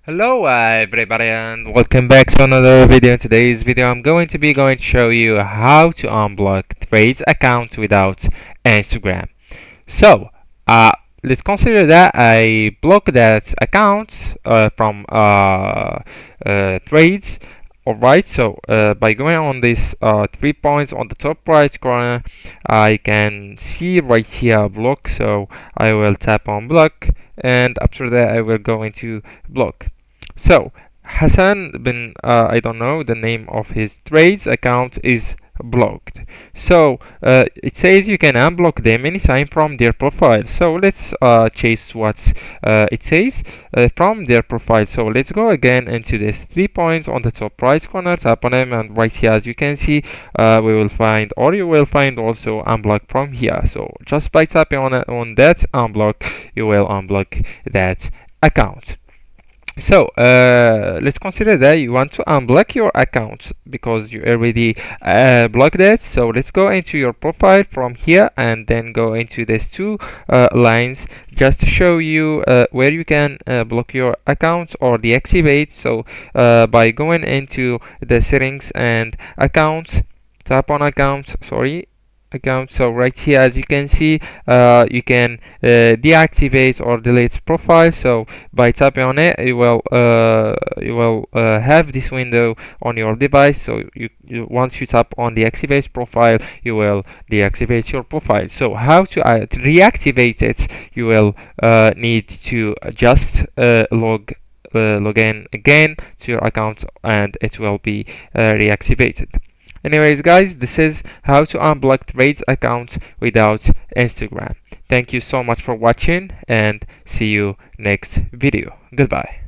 Hello everybody and welcome back to another video. In today's video I'm going to show you how to unblock Threads accounts without Instagram. So let's consider that I block that account from Threads. Alright, so by going on these 3 points on the top right corner, I can see right here block. So I will tap on block, and after that I will go into block. So Hassan bin I don't know the name of his Threads account is blocked. So it says you can unblock them anytime from their profile. So let's chase what it says from their profile. So let's go again into this 3 points on the top right corner, tap on them, and right here as you can see we will find, or you will find also unblock from here. So just by tapping on that unblock, you will unblock that account. So let's consider that you want to unblock your account because you already blocked it. So let's go into your profile from here and then go into these two lines just to show you where you can block your account or deactivate. So by going into the settings and accounts, tap on accounts, account. So right here as you can see you can deactivate or delete profile. So by tapping on it, you will have this window on your device. So you once you tap on deactivate profile, you will deactivate your profile. So how to reactivate it, you will need to just log in again to your account and it will be reactivated. Anyways guys, this is how to unblock Threads accounts without Instagram. Thank you so much for watching and see you next video. Goodbye.